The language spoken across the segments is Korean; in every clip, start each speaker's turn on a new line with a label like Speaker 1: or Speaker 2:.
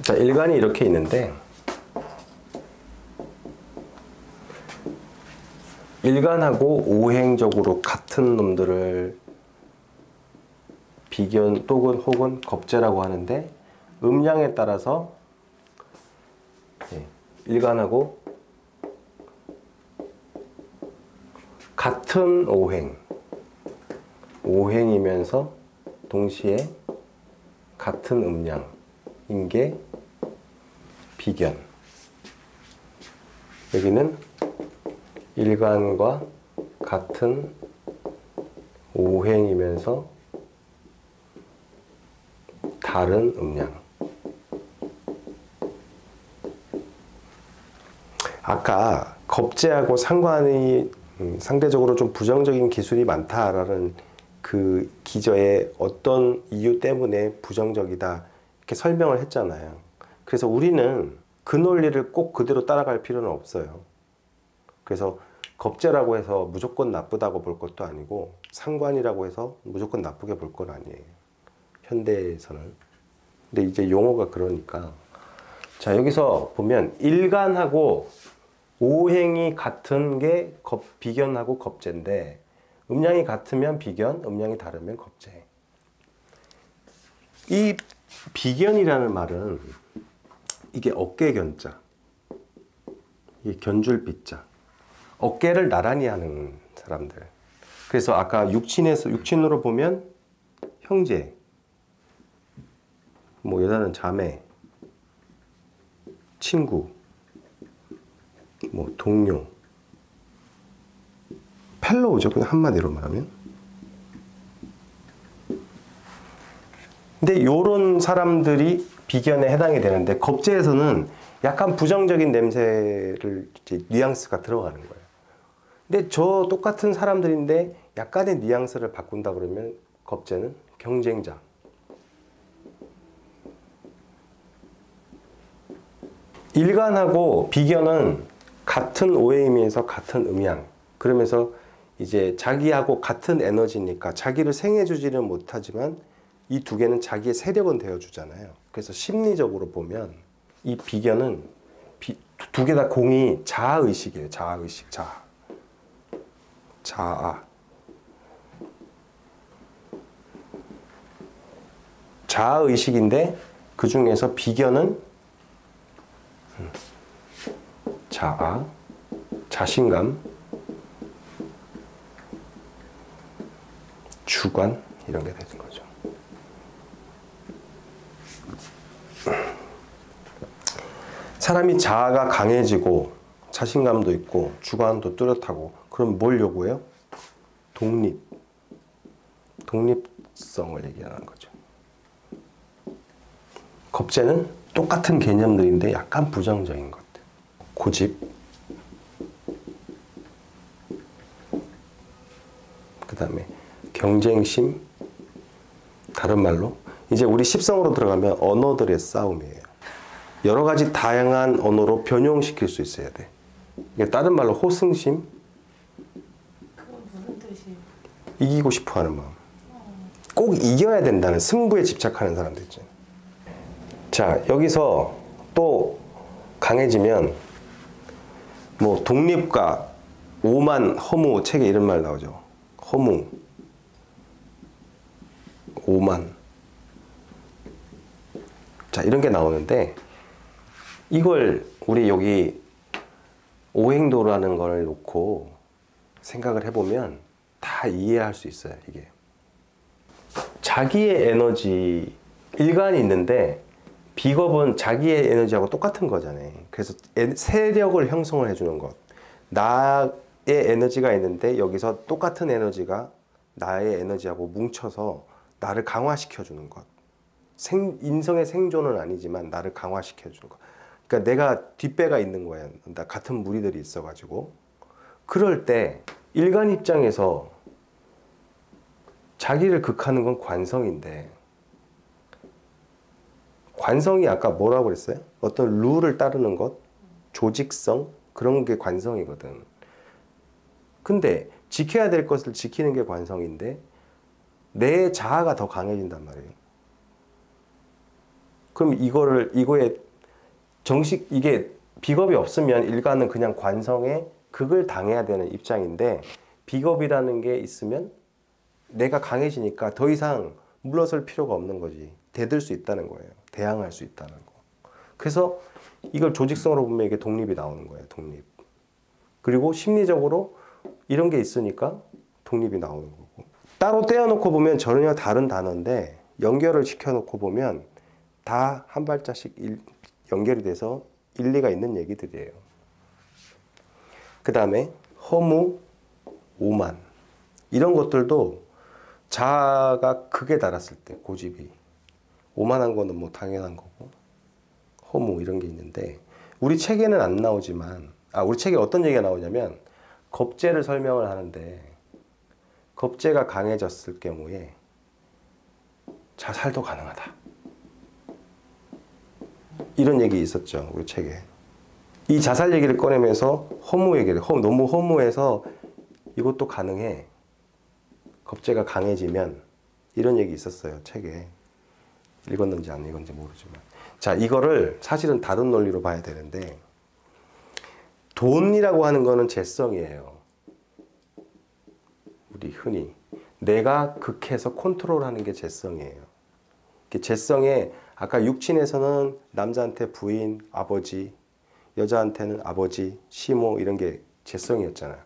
Speaker 1: 자, 일간이 이렇게 있는데 일간하고 오행적으로 같은 놈들을 비견 또는 혹은 겁재라고 하는데 음양에 따라서 일간하고 같은 오행이면서 동시에 같은 음양인 게 비견. 여기는 일간과 같은 오행이면서 다른 음양. 아까 겁재하고 상관이 상대적으로 좀 부정적인 기술이 많다라는 그 기저에 어떤 이유 때문에 부정적이다 이렇게 설명을 했잖아요. 그래서 우리는 그 논리를 꼭 그대로 따라갈 필요는 없어요. 그래서 겁재라고 해서 무조건 나쁘다고 볼 것도 아니고 상관이라고 해서 무조건 나쁘게 볼 건 아니에요. 현대에서는. 근데 이제 용어가 그러니까. 자, 여기서 보면 일간하고 오행이 같은 게 비견하고 겁재인데 음양이 같으면 비견, 음양이 다르면 겁재. 이 비견이라는 말은 이게 어깨견자, 이게 견줄비자, 어깨를 나란히 하는 사람들. 그래서 아까 육친으로 보면 형제, 뭐 여자는 자매, 친구, 뭐 동료, 펠로우죠. 그냥 한마디로 말하면. 근데 요런 사람들이 비견에 해당이 되는데 겁재에서는 약간 부정적인 냄새를 이제 뉘앙스가 들어가는 거예요. 근데 저 똑같은 사람들인데 약간의 뉘앙스를 바꾼다 그러면 겁재는 경쟁자. 일간하고 비견은 같은 오행이면서 같은 음양. 그러면서 이제 자기하고 같은 에너지니까 자기를 생해주지는 못하지만 이 두 개는 자기의 세력은 되어주잖아요. 그래서 심리적으로 보면 이 비견은 두 개 다 공이 자아의식이에요. 자아의식, 자아. 자아의식인데 그 중에서 비견은 자아, 자신감, 주관 이런 게 되는 거죠. 사람이 자아가 강해지고 자신감도 있고 주관도 뚜렷하고 그럼 뭘 요구해요? 독립성을 얘기하는 거죠. 겁재는 똑같은 개념들인데 약간 부정적인 것들. 고집, 그 다음에 경쟁심, 다른 말로 이제 우리 십성으로 들어가면 언어들의 싸움이에요. 여러 가지 다양한 언어로 변형시킬 수 있어야 돼. 다른 말로 호승심.
Speaker 2: 그건 무슨 뜻이에요?
Speaker 1: 이기고 싶어 하는 마음. 꼭 이겨야 된다는 승부에 집착하는 사람들 있죠. 자, 여기서 또 강해지면 뭐 독립과 오만, 허무 책에 이런 말 나오죠. 허무, 오만. 자, 이런 게 나오는데 이걸 우리 여기 오행도라는 걸 놓고 생각을 해보면 다 이해할 수 있어요. 이게 자기의 에너지, 일간이 있는데 비겁은 자기의 에너지하고 똑같은 거잖아요. 그래서 세력을 형성을 해주는 것. 나의 에너지가 있는데 여기서 똑같은 에너지가 나의 에너지하고 뭉쳐서 나를 강화시켜주는 것. 인성의 생존은 아니지만 나를 강화시켜주는 것. 그러니까 내가 뒷배가 있는 거야. 나 같은 무리들이 있어가지고. 그럴 때 일간 입장에서 자기를 극하는 건 관성인데 관성이 아까 뭐라고 그랬어요? 어떤 룰을 따르는 것, 조직성 그런 게 관성이거든. 근데 지켜야 될 것을 지키는 게 관성인데 내 자아가 더 강해진단 말이에요. 그럼 이거에 정식 이게 비겁이 없으면 일가는 그냥 관성에 극을 당해야 되는 입장인데 비겁이라는 게 있으면 내가 강해지니까 더 이상 물러설 필요가 없는 거지. 대들 수 있다는 거예요. 대항할 수 있다는 거. 그래서 이걸 조직성으로 보면 이게 독립이 나오는 거예요. 독립. 그리고 심리적으로 이런 게 있으니까 독립이 나오는 거고. 따로 떼어놓고 보면 전혀 다른 단어인데 연결을 시켜놓고 보면 다 한 발자씩 연결이 돼서 일리가 있는 얘기들이에요. 그 다음에 허무, 오만 이런 것들도 자아가 극에 달았을 때 고집이 오만한 거는 뭐 당연한 거고 허무 이런 게 있는데 우리 책에는 안 나오지만 우리 책에 어떤 얘기가 나오냐면 겁재를 설명을 하는데 겁재가 강해졌을 경우에 자살도 가능하다. 이런 얘기 있었죠. 우리 책에. 이 자살 얘기를 꺼내면서 허무 얘기를 너무 허무해서 이것도 가능해. 겁재가 강해지면 이런 얘기 있었어요. 책에. 읽었는지 안 읽었는지 모르지만. 자, 이거를 사실은 다른 논리로 봐야 되는데 돈이라고 하는 거는 재성이에요. 우리 흔히 내가 극해서 컨트롤하는 게 재성이에요. 재성에 아까 육친에서는 남자한테 부인, 아버지, 여자한테는 아버지, 시모 이런 게 재성이었잖아요.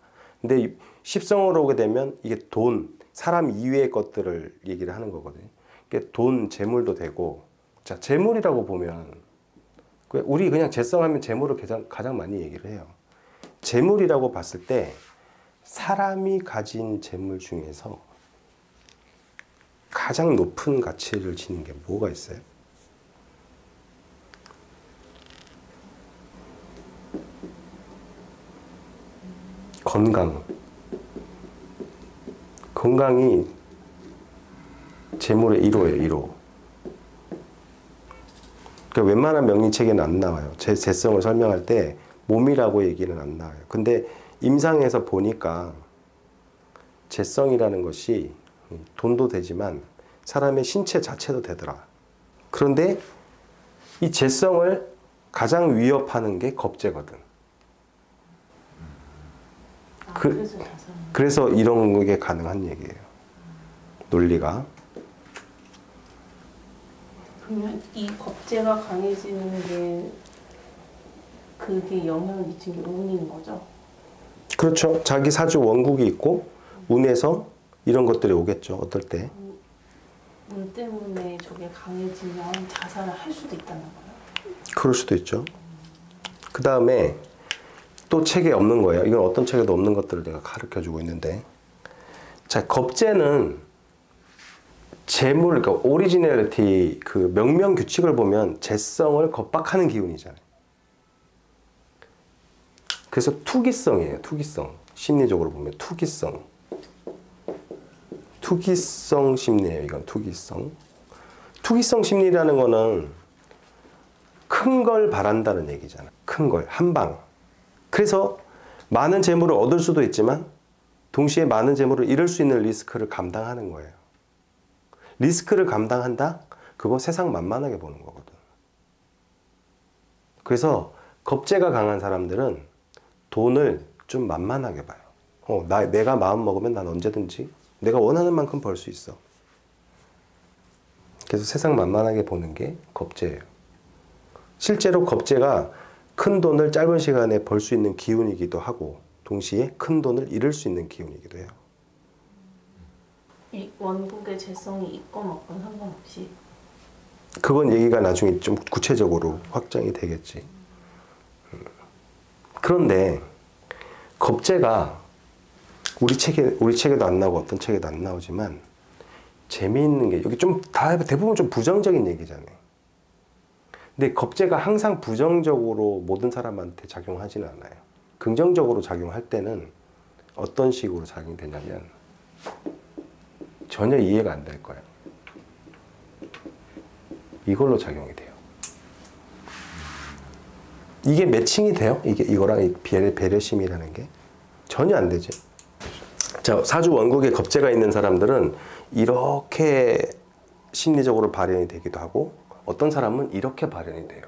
Speaker 1: 근데 십성으로 오게 되면 이게 돈, 사람 이외의 것들을 얘기를 하는 거거든요. 그러니까 돈, 재물도 되고 자, 재물이라고 보면 우리 그냥 재성하면 재물을 가장 많이 얘기를 해요. 재물이라고 봤을 때 사람이 가진 재물 중에서 가장 높은 가치를 지닌 게 뭐가 있어요? 건강. 건강이 재물의 1호예요, 1호. 그러니까 웬만한 명리책에는 안 나와요. 제 재성을 설명할 때 몸이라고 얘기는 안 나와요. 근데 임상에서 보니까 재성이라는 것이 돈도 되지만 사람의 신체 자체도 되더라. 그런데 이 재성을 가장 위협하는 게 겁재거든. 그래서 이런 게 가능한 얘기예요. 논리가.
Speaker 2: 그러면 이 겁재가 강해지는 게 그게 영향을 미친 게 운인 거죠?
Speaker 1: 그렇죠. 자기 사주 원국이 있고 운에서 이런 것들이 오겠죠. 어떨 때.
Speaker 2: 운 때문에 저게 강해지면 자살을 할 수도 있다는 거예요?
Speaker 1: 그럴 수도 있죠. 그 다음에 또 책에 없는 거예요. 이건 어떤 책에도 없는 것들을 내가 가르쳐주고 있는데 자, 겁재는 재물, 그러니까 오리지널리티 그 명명규칙을 보면 재성을 겁박하는 기운이잖아요. 그래서 투기성이에요. 투기성. 심리적으로 보면 투기성. 투기성 심리예요. 이건 투기성. 투기성 심리라는 거는 큰 걸 바란다는 얘기잖아. 큰 걸, 한 방. 그래서 많은 재물을 얻을 수도 있지만 동시에 많은 재물을 잃을 수 있는 리스크를 감당하는 거예요. 리스크를 감당한다? 그거 세상 만만하게 보는 거거든. 그래서 겁재가 강한 사람들은 돈을 좀 만만하게 봐요. 내가 마음 먹으면 난 언제든지 내가 원하는 만큼 벌 수 있어. 그래서 세상 만만하게 보는 게 겁재예요. 실제로 겁재가 큰 돈을 짧은 시간에 벌 수 있는 기운이기도 하고 동시에 큰 돈을 잃을 수 있는 기운이기도 해요.
Speaker 2: 이 원국의 재성이 있건 없건 상관없이?
Speaker 1: 그건 얘기가 나중에 좀 구체적으로 확정이 되겠지. 그런데 겁재가 우리 책에도 안 나오고 어떤 책에도 안 나오지만 재미있는 게 여기 좀 대부분 좀 부정적인 얘기잖아요. 근데 겁재가 항상 부정적으로 모든 사람한테 작용하지는 않아요. 긍정적으로 작용할 때는 어떤 식으로 작용되냐면 전혀 이해가 안 될 거예요. 이걸로 작용이 돼요. 이게 매칭이 돼요? 이거랑 배려심이라는 게? 전혀 안 되죠. 자, 사주 원국에 겁재가 있는 사람들은 이렇게 심리적으로 발현이 되기도 하고 어떤 사람은 이렇게 발현이 돼요.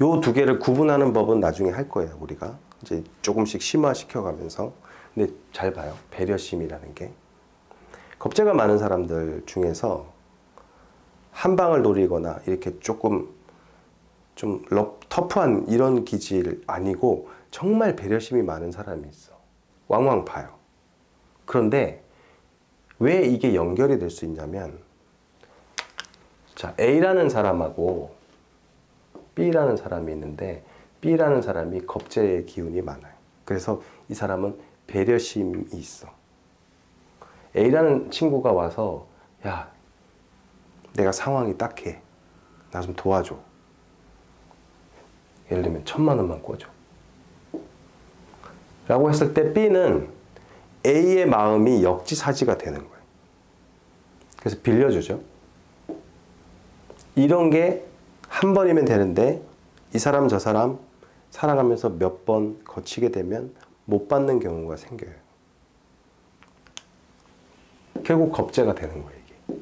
Speaker 1: 요 두 개를 구분하는 법은 나중에 할 거예요. 우리가 이제 조금씩 심화시켜 가면서. 근데 잘 봐요. 배려심이라는 게 겁재가 많은 사람들 중에서 한 방을 노리거나 이렇게 조금 좀 터프한 이런 기질 아니고 정말 배려심이 많은 사람이 있어. 왕왕 봐요. 그런데 왜 이게 연결이 될 수 있냐면, 자, A라는 사람하고 B라는 사람이 있는데 B라는 사람이 겁재의 기운이 많아요. 그래서 이 사람은 배려심이 있어. A라는 친구가 와서 야, 내가 상황이 딱해. 나 좀 도와줘. 예를 들면 1,000만 원만 꿔줘. 라고 했을 때 B는 A의 마음이 역지사지가 되는 거예요. 그래서 빌려주죠. 이런 게 한 번이면 되는데 이 사람 저 사람 살아가면서 몇 번 거치게 되면 못 받는 경우가 생겨요. 결국 겁재가 되는 거예요. 이게.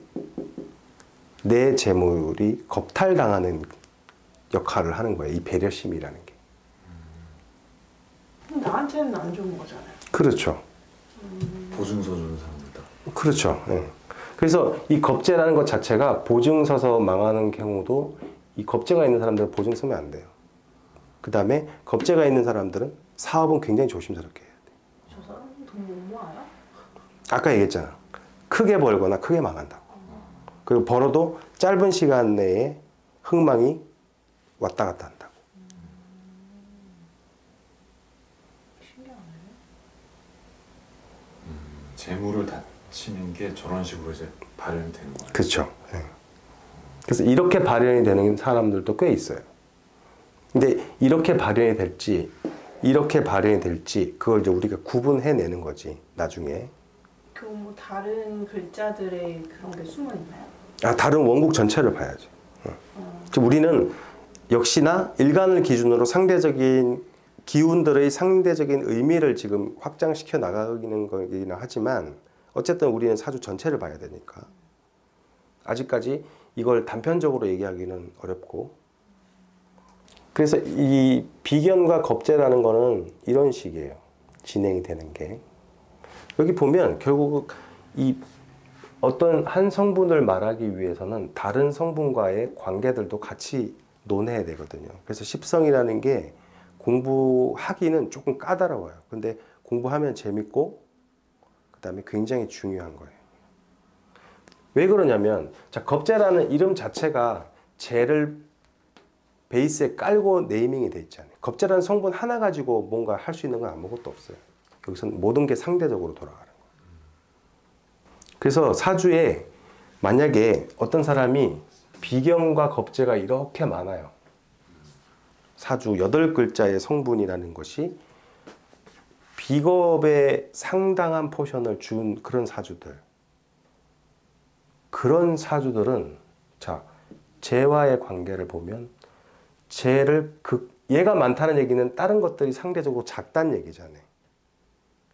Speaker 1: 내 재물이 겁탈당하는 역할을 하는 거예요. 이 배려심이라는 게.
Speaker 2: 나한테는 안 좋은 거잖아요.
Speaker 1: 그렇죠.
Speaker 3: 보증서 주는 사람들다.
Speaker 1: 그렇죠. 네. 그래서 이 겁재라는 것 자체가 보증 서서 망하는 경우도, 이 겁재가 있는 사람들은 보증 쓰면 안 돼요. 그 다음에 겁재가 있는 사람들은 사업은 굉장히 조심스럽게 해야 돼요.
Speaker 2: 저 사람은 돈 못 모아요?
Speaker 1: 아까 얘기했잖아. 크게 벌거나 크게 망한다고. 그리고 벌어도 짧은 시간 내에 흥망이 왔다 갔다 한다고.
Speaker 2: 신기하네.
Speaker 3: 재물을 다치는 게 저런 식으로 이제 발현이 되는 거예요.
Speaker 1: 그렇죠. 네. 그래서 이렇게 발현이 되는 사람들도 꽤 있어요. 근데 이렇게 발현이 될지, 이렇게 발현이 될지, 그걸 이제 우리가 구분해내는 거지, 나중에.
Speaker 2: 그 뭐 다른 글자들의 그런 게 숨어 있나요?
Speaker 1: 아, 다른 원국 전체를 봐야죠. 지금 우리는 역시나 일간을 기준으로 상대적인 기운들의 상대적인 의미를 지금 확장시켜 나가는 거긴 하지만, 어쨌든 우리는 사주 전체를 봐야 되니까 아직까지 이걸 단편적으로 얘기하기는 어렵고, 그래서 이 비견과 겁재라는 거는 이런 식이에요. 진행이 되는 게. 여기 보면 결국 이 어떤 한 성분을 말하기 위해서는 다른 성분과의 관계들도 같이 논해야 되거든요. 그래서 십성이라는 게 공부하기는 조금 까다로워요. 근데 공부하면 재밌고 그 다음에 굉장히 중요한 거예요. 왜 그러냐면, 자, 겁재라는 이름 자체가 재를 베이스에 깔고 네이밍이 돼 있잖아요. 겁재라는 성분 하나 가지고 뭔가 할 수 있는 건 아무것도 없어요. 여기서는 모든 게 상대적으로 돌아가는 거예요. 그래서 사주에 만약에 어떤 사람이 비견과 겁재가 이렇게 많아요. 사주 8글자의 성분이라는 것이 비겁에 상당한 포션을 준 그런 사주들. 그런 사주들은, 자, 재와의 관계를 보면 얘가 많다는 얘기는 다른 것들이 상대적으로 작다는 얘기잖아요.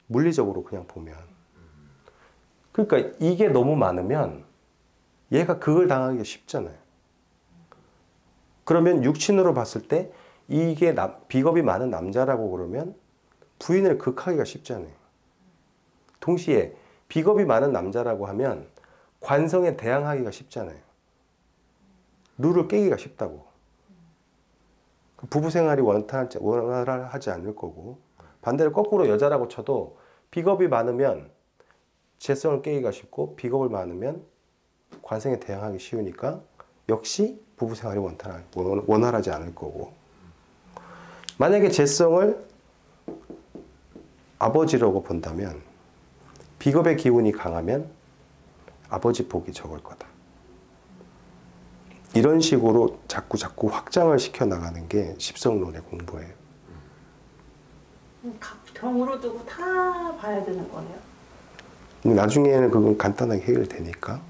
Speaker 1: 물리적으로 그냥 보면. 그러니까 이게 너무 많으면 얘가 그걸 당하기가 쉽잖아요. 그러면 육친으로 봤을 때 이게 비겁이 많은 남자라고 그러면 부인을 극하기가 쉽잖아요. 동시에 비겁이 많은 남자라고 하면 관성에 대항하기가 쉽잖아요. 룰을 깨기가 쉽다고. 부부 생활이 원활하지 않을 거고, 반대로 거꾸로 여자라고 쳐도 비겁이 많으면 재성을 깨기가 쉽고, 비겁을 많으면 관성에 대항하기 쉬우니까 역시 부부 생활이 원활하지 않을 거고, 만약에 재성을 아버지라고 본다면 비겁의 기운이 강하면 아버지 복이 적을 거다. 이런 식으로 자꾸 확장을 시켜 나가는 게 십성론의 공부예요.
Speaker 2: 각 병으로 두고 다 봐야 되는 거네요.
Speaker 1: 나중에는 그건 간단하게 해결되니까.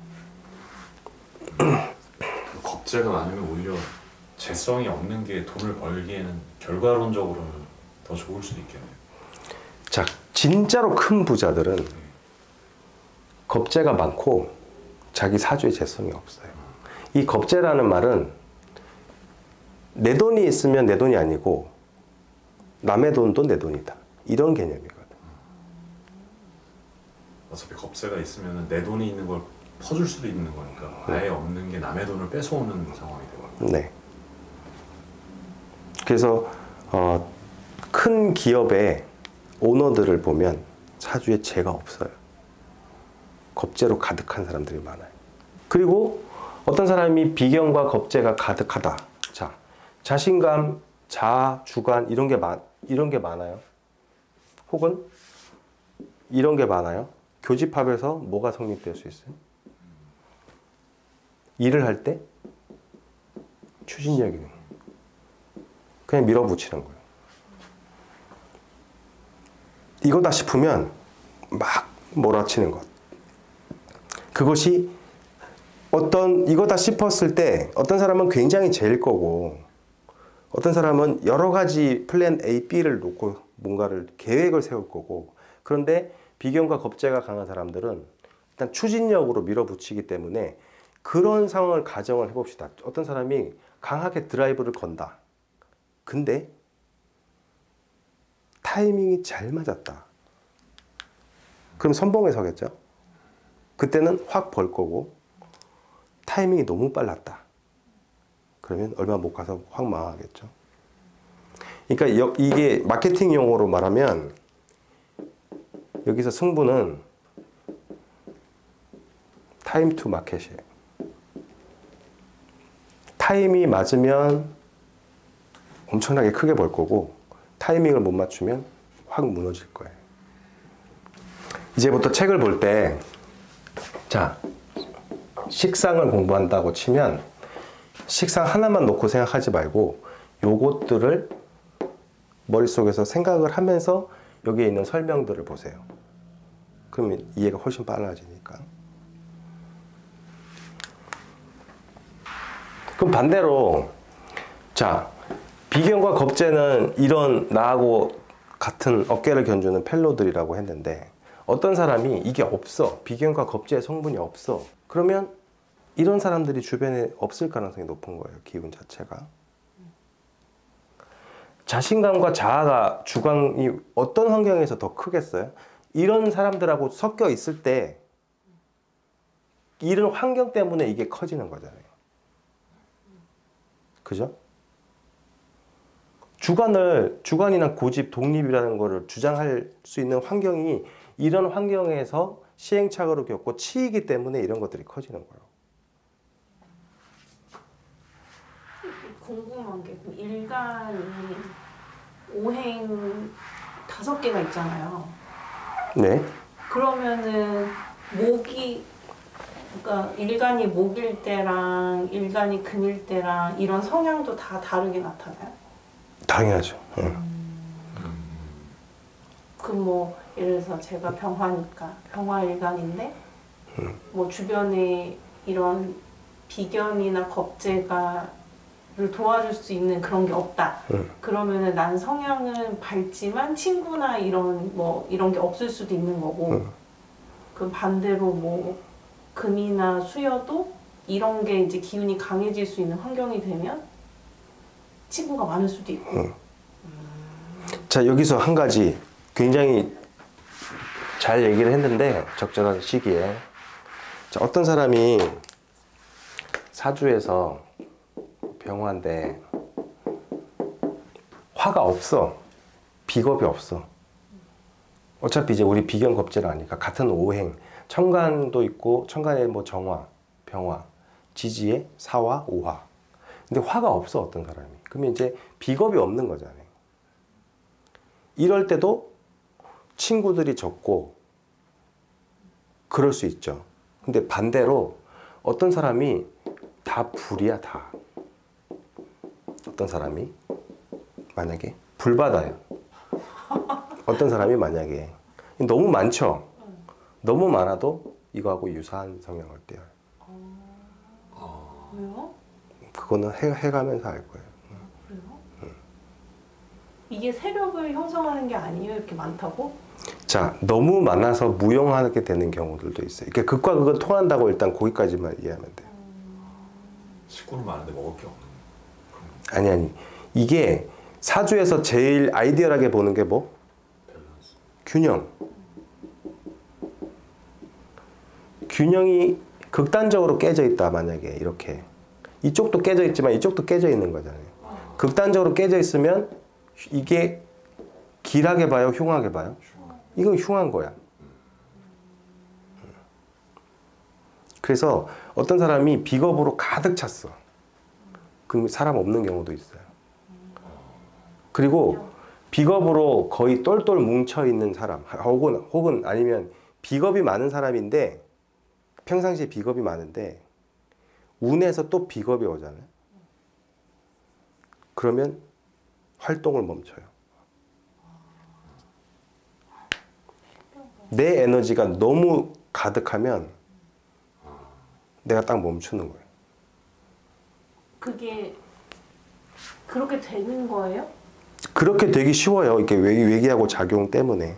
Speaker 3: 겁재가 많으면 오히려 재성이 없는 게 돈을 벌기에는 결과론적으로는 더 좋을 수도 있겠네요.
Speaker 1: 자, 진짜로 큰 부자들은 겁재가 많고 자기 사주에 재성이 없어요. 이 겁재라는 말은 내 돈이 있으면 내 돈이 아니고 남의 돈도 내 돈이다. 이런 개념이거든.
Speaker 3: 어차피 겁재가 있으면 내 돈이 있는 걸 퍼줄 수도 있는 거니까 아예 없는 게 남의 돈을 뺏어오는 상황이 되거든요.
Speaker 1: 네. 그래서 큰 기업의 오너들을 보면 사주에 재가 없어요. 겁재로 가득한 사람들이 많아요. 그리고 어떤 사람이 비견과 겁재가 가득하다. 자, 자신감, 자아, 주관 이런 게 많아요. 혹은 이런 게 많아요. 교집합에서 뭐가 성립될 수 있어요? 일을 할 때 추진력이 그냥 밀어붙이는 거예요. 이거다 싶으면 막 몰아치는 것. 그것이 이거다 싶었을 때 어떤 사람은 굉장히 재일 거고 어떤 사람은 여러 가지 플랜 A, B를 놓고 뭔가를 계획을 세울 거고 그런데 비견과 겁재가 강한 사람들은 일단 추진력으로 밀어붙이기 때문에 그런 상황을 가정을 해봅시다. 어떤 사람이 강하게 드라이브를 건다. 근데 타이밍이 잘 맞았다. 그럼 선봉에 서겠죠? 그때는 확 벌 거고 타이밍이 너무 빨랐다. 그러면 얼마 못 가서 확 망하겠죠. 그러니까 이게 마케팅 용어로 말하면 여기서 승부는 타임 투 마켓이에요. 타임이 맞으면 엄청나게 크게 벌 거고 타이밍을 못 맞추면 확 무너질 거예요. 이제부터 책을 볼 때 자, 식상을 공부한다고 치면 식상 하나만 놓고 생각하지 말고 요것들을 머릿속에서 생각을 하면서 여기에 있는 설명들을 보세요. 그러면 이해가 훨씬 빨라지니까. 그럼 반대로 자, 비견과 겁재는 이런 나하고 같은 어깨를 견주는 펠로들이라고 했는데 어떤 사람이 이게 없어. 비견과 겁재의 성분이 없어. 그러면 이런 사람들이 주변에 없을 가능성이 높은 거예요. 기운 자체가. 자신감과 자아가 주관이 어떤 환경에서 더 크겠어요? 이런 사람들하고 섞여 있을 때 이런 환경 때문에 이게 커지는 거잖아요. 그죠? 주관이나 고집, 독립이라는 거를 주장할 수 있는 환경이 이런 환경에서 시행착오를 겪고 치이기 때문에 이런 것들이 커지는 거예요.
Speaker 2: 궁금한 게 일간이 오행 5개가 있잖아요.
Speaker 1: 네.
Speaker 2: 그러면은 그러니까 일간이 목일 때랑 일간이 금일 때랑 이런 성향도 다 다르게 나타나요?
Speaker 1: 당연하죠.
Speaker 2: 그럼 뭐 예를 들어서 제가 병화니까 병화일간인데 뭐 주변에 이런 비견이나 겁재가를 도와줄 수 있는 그런 게 없다. 그러면은 난 성향은 밝지만 친구나 이런 게 없을 수도 있는 거고. 그 반대로 뭐 금이나 수여도 이런 게 이제 기운이 강해질 수 있는 환경이 되면 친구가 많을 수도 있고.
Speaker 1: 자, 여기서 한 가지 굉장히 잘 얘기를 했는데 적절한 시기에 자, 어떤 사람이 사주에서 병화인데 화가 없어. 비겁이 없어. 어차피 이제 우리 비견 겁재를 아니까 같은 오행 천간도 있고 천간에 뭐 정화, 병화, 지지에 사화, 오화. 근데 화가 없어 어떤 사람이. 그러면 이제 비겁이 없는 거잖아요. 이럴 때도 친구들이 적고 그럴 수 있죠. 근데 반대로 어떤 사람이 다 불이야 다. 어떤 사람이 만약에 불바다예요. 어떤 사람이 만약에 너무 많죠. 너무 많아도 이거하고 유사한 성향을 띠어요.
Speaker 2: 왜요?
Speaker 1: 그거는 해가면서 알 거예요.
Speaker 2: 그래요? 이게 세력을 형성하는 게 아니에요? 이렇게 많다고?
Speaker 1: 자, 자, 너무 많아서 무용하게 되는 경우들도 있어요. 이게 극과 극은 통한다고 일단 거기까지만 이해하면 돼요.
Speaker 3: 식구는 많은데 먹을 게 없는.
Speaker 1: 아니. 이게 사주에서 제일 아이디얼하게 보는 게 뭐?
Speaker 3: 밸런스.
Speaker 1: 균형. 균형이 극단적으로 깨져 있다, 만약에 이렇게. 이쪽도 깨져 있지만 이쪽도 깨져 있는 거잖아요. 극단적으로 깨져 있으면 이게 길하게 봐요, 흉하게 봐요? 이건 흉한 거야. 그래서 어떤 사람이 비겁으로 가득 찼어. 그럼 사람 없는 경우도 있어요. 그리고 비겁으로 거의 똘똘 뭉쳐 있는 사람, 혹은 아니면 비겁이 많은 사람인데 평상시에 비겁이 많은데 운에서 또 비겁이 오잖아요. 그러면 활동을 멈춰요. 내 에너지가 너무 가득하면 내가 딱 멈추는 거예요.
Speaker 2: 그게 그렇게 되는 거예요?
Speaker 1: 그렇게 되기 쉬워요. 이렇게 외기하고 작용 때문에.